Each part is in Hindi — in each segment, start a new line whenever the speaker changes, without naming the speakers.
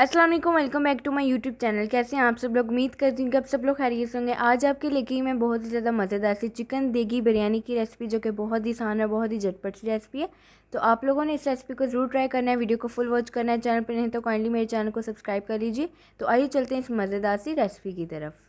अस्सलाम वालेकुम, welcome back to my YouTube channel. कैसे हैं आप सब लोग? उम्मीद करती हूँ कि आप सब लोग खैरियत से होंगे। आज आपके लेके मैं बहुत ही ज़्यादा मज़ेदार सी चिकन देगी बिरयानी की रेसिपी, जो कि बहुत ही आसान और बहुत ही झटपट सी रेसिपी है। तो आप लोगों ने इस रेसिपी को ज़रूर ट्राई करना है, वीडियो को फुल वॉच करना है। चैनल पर नहीं तो काइंडली मेरे चैनल को सब्सक्राइब कर लीजिए। तो आइए चलते हैं इस मज़ेदार सी रेसिपी की तरफ।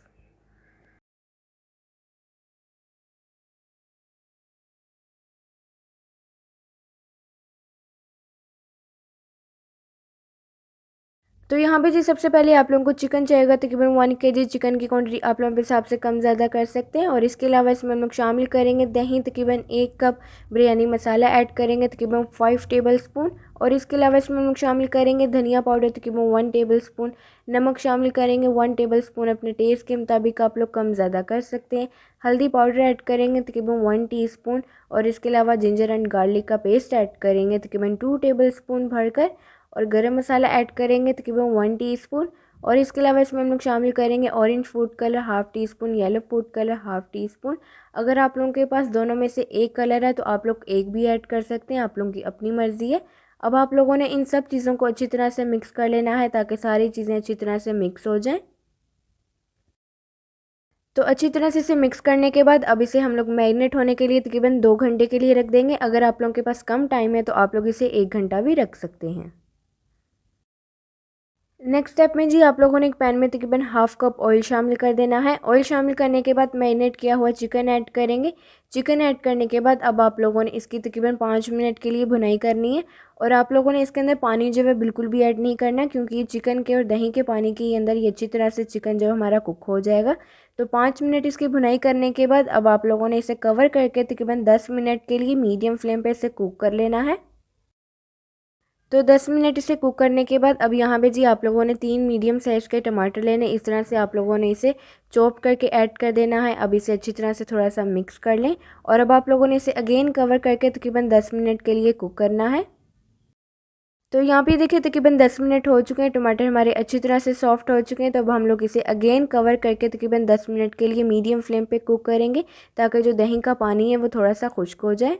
तो यहाँ पे जी सबसे पहले आप लोगों को चिकन चाहिएगा। तकरीबन 1 kg चिकन की क्वांटिटी आप लोगों के हिसाब से कम ज़्यादा कर सकते हैं। और इसके अलावा इसमें हम लोग शामिल करेंगे दही, तकरीबन 1 कप बिरयानी मसाला ऐड करेंगे, तकरीबन 5 टेबल स्पून। और इसके अलावा इसमें हम लोग शामिल करेंगे धनिया पाउडर, तकरीबन 1 टेबल स्पून। नमक शामिल करेंगे 1 टेबल स्पून, अपने टेस्ट के मुताबिक आप लोग कम ज़्यादा कर सकते हैं। हल्दी पाउडर ऐड करेंगे तकरीबन 1 टीस्पून। और इसके अलावा जिंजर एंड गार्लिक का पेस्ट ऐड करेंगे तकरीबन 2 टेबल स्पून भरकर। और गरम मसाला ऐड करेंगे तकरीबन 1 टीस्पून। और इसके अलावा इसमें हम लोग शामिल करेंगे orange food colour half tea spoon, yellow food colour half tea spoon. अगर आप लोगों के पास दोनों में से एक कलर है तो आप लोग एक भी ऐड कर सकते हैं, आप लोगों की अपनी मर्ज़ी है। अब आप लोगों ने इन सब चीज़ों को अच्छी तरह से मिक्स कर लेना है ताकि सारी चीज़ें अच्छी तरह से मिक्स हो जाएँ। तो अच्छी तरह से इसे मिक्स करने के बाद अब इसे हम लोग मैरिनेट होने के लिए तकरीबन 2 घंटे के लिए रख देंगे। अगर आप लोगों के पास कम टाइम है तो आप लोग इसे 1 घंटा भी रख सकते हैं। नेक्स्ट स्टेप में जी आप लोगों ने एक पैन में तकरीबन हाफ़ कप ऑयल शामिल कर देना है। ऑयल शामिल करने के बाद मैरिनेट किया हुआ चिकन ऐड करेंगे। चिकन ऐड करने के बाद अब आप लोगों ने इसकी तकरीबन 5 मिनट के लिए भुनाई करनी है। और आप लोगों ने इसके अंदर पानी जो है बिल्कुल भी ऐड नहीं करना, क्योंकि ये चिकन के और दही के पानी के अंदर ये अच्छी तरह से चिकन जो हमारा कुक हो जाएगा। तो 5 मिनट इसकी भुनाई करने के बाद अब आप लोगों ने इसे कवर करके तकरीबन 10 मिनट के लिए मीडियम फ्लेम पर इसे कुक कर लेना है। तो 10 मिनट इसे कुक करने के बाद अब यहाँ पे जी आप लोगों ने 3 मीडियम साइज़ के टमाटर लेने, इस तरह से आप लोगों ने इसे चॉप करके ऐड कर देना है। अब इसे अच्छी तरह से थोड़ा सा मिक्स कर लें। और अब आप लोगों ने इसे अगेन कवर करके तकरीबन 10 मिनट के लिए कुक करना है। तो यहाँ पे देखिए तकरीबन 10 मिनट हो चुके हैं, टमाटर हमारे अच्छी तरह से सॉफ्ट हो चुके हैं। तो अब हम लोग इसे अगेन कवर करके तकरीबन 10 मिनट के लिए मीडियम फ्लेम पे कुक करेंगे, ताकि जो दही का पानी है वो थोड़ा सा खुश्क हो जाए।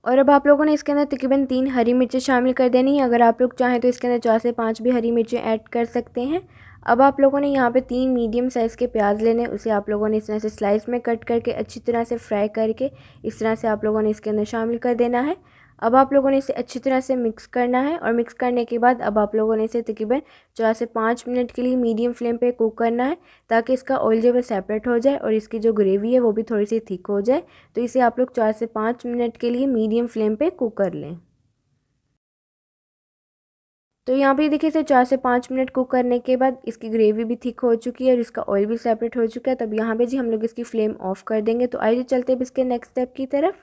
और अब आप लोगों ने इसके अंदर तकरीबन 3 हरी मिर्चें शामिल कर देनी है। अगर आप लोग चाहें तो इसके अंदर 4 से 5 भी हरी मिर्चें ऐड कर सकते हैं। अब आप लोगों ने यहाँ पे 3 मीडियम साइज़ के प्याज लेने, उसे आप लोगों ने इस तरह से स्लाइस में कट करके अच्छी तरह से फ्राई करके इस तरह से आप लोगों ने इसके अंदर शामिल कर देना है। अब आप लोगों ने इसे अच्छी तरह से मिक्स करना है। और मिक्स करने के बाद अब आप लोगों ने इसे तकरीबन 4 से 5 मिनट के लिए मीडियम फ्लेम पे कुक करना है, ताकि इसका ऑयल जो है सेपरेट हो जाए और इसकी जो ग्रेवी है वो भी थोड़ी सी थिक हो जाए। तो इसे आप लोग 4 से 5 मिनट के लिए मीडियम फ्लेम पे कुक कर लें। तो यहाँ पे देखिए इसे 4 से 5 मिनट कुक करने के बाद इसकी ग्रेवी भी थिक हो चुकी है और इसका ऑयल भी सेपरेट हो चुका है। तब यहाँ पे जी हम लोग इसकी फ्लेम ऑफ कर देंगे। तो आइए चलते हैं अब इसके नेक्स्ट स्टेप की तरफ।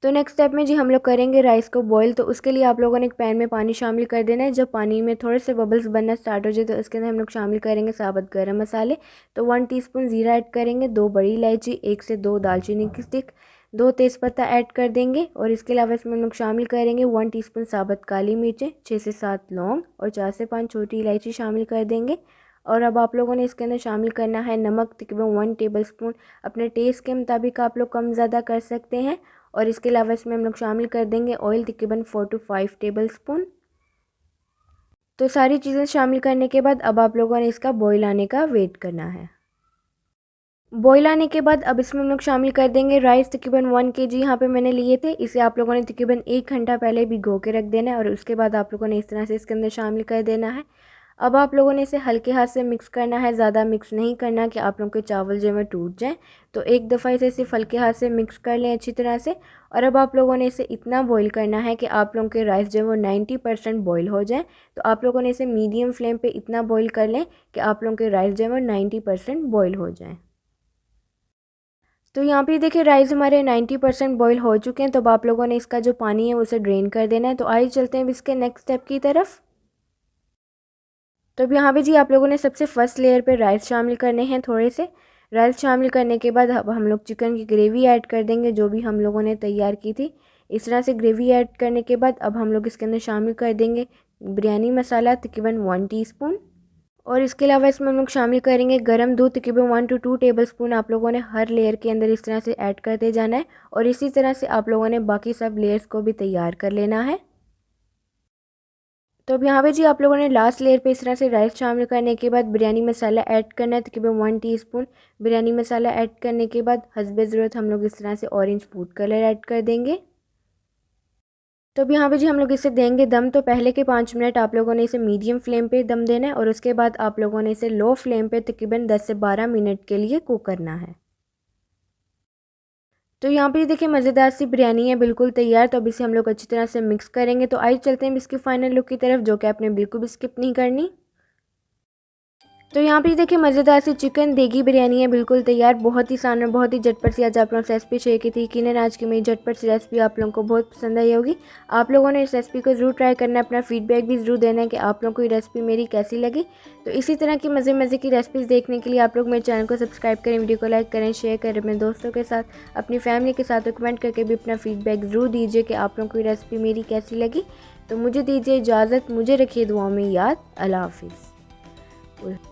तो नेक्स्ट स्टेप में जी हम लोग करेंगे राइस को बॉईल। तो उसके लिए आप लोगों ने एक पैन में पानी शामिल कर देना है। जब पानी में थोड़े से बबल्स बनना स्टार्ट हो जाए तो इसके अंदर हम लोग शामिल करेंगे साबुत गरम मसाले। तो 1 टीस्पून ज़ीरा ऐड करेंगे, 2 बड़ी इलायची, 1 से 2 दालचीनी की स्टिक, 2 तेज़पत्ता ऐड कर देंगे। और इसके अलावा इसमें हम लोग शामिल करेंगे 1 टीस्पून साबुत काली मिर्चें, 6 से 7 लौंग और 4 से 5 छोटी इलायची शामिल कर देंगे। और अब आप लोगों ने इसके अंदर शामिल करना है नमक, तकरीबन 1 टेबल स्पून, अपने टेस्ट के मुताबिक आप लोग कम ज़्यादा कर सकते हैं। और इसके अलावा इसमें हम लोग शामिल कर देंगे ऑयल, तकरीबन 4 to 5 टेबल स्पून। तो सारी चीज़ें शामिल करने के बाद अब आप लोगों ने इसका बॉईल आने का वेट करना है। बॉईल आने के बाद अब इसमें हम लोग शामिल कर देंगे राइस, तकरीबन 1 kg यहाँ पे मैंने लिए थे। इसे आप लोगों ने तकरीबन 1 घंटा पहले भिगो के रख देना है। और उसके बाद आप लोगों ने इस तरह से इसके अंदर शामिल कर देना है। अब आप लोगों ने इसे हल्के हाथ से मिक्स करना है, ज़्यादा मिक्स नहीं करना कि आप लोगों के चावल जो है टूट जाएँ। तो एक दफ़ा इसे सिर्फ हल्के हाथ से मिक्स कर लें अच्छी तरह से। और अब आप लोगों ने इसे इतना बॉईल करना है कि आप लोगों के राइस जो है वो 90% बॉईल हो जाए। तो आप लोगों ने इसे मीडियम फ्लेम पे इतना बॉईल कर लें कि आप लोगों के राइस जो है वो 90% बॉईल हो जाएँ। तो यहाँ पे देखिए राइस हमारे 90% बॉईल हो चुके हैं। तो अब आप लोगों ने इसका जो पानी है उसे ड्रेन कर देना है। तो आइए चलते हैं अब इसके नेक्स्ट स्टेप की तरफ। तो अब यहाँ पे जी आप लोगों ने सबसे फर्स्ट लेयर पे राइस शामिल करने हैं थोड़े से। राइस शामिल करने के बाद अब हम लोग चिकन की ग्रेवी ऐड कर देंगे जो भी हम लोगों ने तैयार की थी। इस तरह से ग्रेवी ऐड करने के बाद अब हम लोग इसके अंदर शामिल कर देंगे बिरयानी मसाला, तकरीबन 1 टीस्पून। और इसके अलावा इसमें हम लोग शामिल करेंगे गरम दूध, तकरीबन 1 to 2 टेबल स्पून। आप लोगों ने हर लेयर के अंदर इस तरह से ऐड करते जाना है। और इसी तरह से आप लोगों ने बाकी सब लेयर्स को भी तैयार कर लेना है। तो अब यहाँ पे जी आप लोगों ने लास्ट लेयर पे इस तरह से राइस शामिल करने के बाद बिरयानी मसाला ऐड करना है, तकरीबन 1 टीस्पून बिरयानी मसाला ऐड करने के बाद हस्बे ज़रूरत हम लोग इस तरह से ऑरेंज फूड कलर ऐड कर देंगे। तो अब यहाँ पे जी हम लोग इसे देंगे दम। तो पहले के 5 मिनट आप लोगों ने इसे मीडियम फ्लेम पे दम देना है और उसके बाद आप लोगों ने इसे लो फ्लेम पे तकरीबन 10 से 12 मिनट के लिए कुक करना है। तो यहाँ पे देखिए मज़ेदार सी बिरयानी है बिल्कुल तैयार। तो अब इसे हम लोग अच्छी तरह से मिक्स करेंगे। तो आइए चलते हैं इसकी फाइनल लुक की तरफ, जो कि आपने बिल्कुल भी स्किप नहीं करनी। तो यहाँ पे देखिए मज़ेदार सी चिकन देगी बिरयानी है बिल्कुल तैयार। बहुत ही आसान और बहुत ही झटपट सी आज आप लोगों से रेसिपी शेयर की थी। यकीनन आज की मेरी झटपट सी रेसिपी आप लोगों को बहुत पसंद आई होगी। आप लोगों ने इस रेसिपी को ज़रूर ट्राई करना है, अपना फीडबैक भी ज़रूर देना है कि आप लोगों को ये रेसिपी मेरी कैसी लगी। तो इसी तरह की मज़े की रेसिपीज़ देखने के लिए आप लोग मेरे चैनल को सब्सक्राइब करें, वीडियो को लाइक करें, शेयर करें अपने दोस्तों के साथ, अपनी फैमिली के साथ, कमेंट करके भी अपना फीडबैक ज़रूर दीजिए कि आप लोगों को ये रेसिपी मेरी कैसी लगी। तो मुझे दीजिए इजाज़त, मुझे रखिए दुआओं में याद। अल्लाह हाफिज़।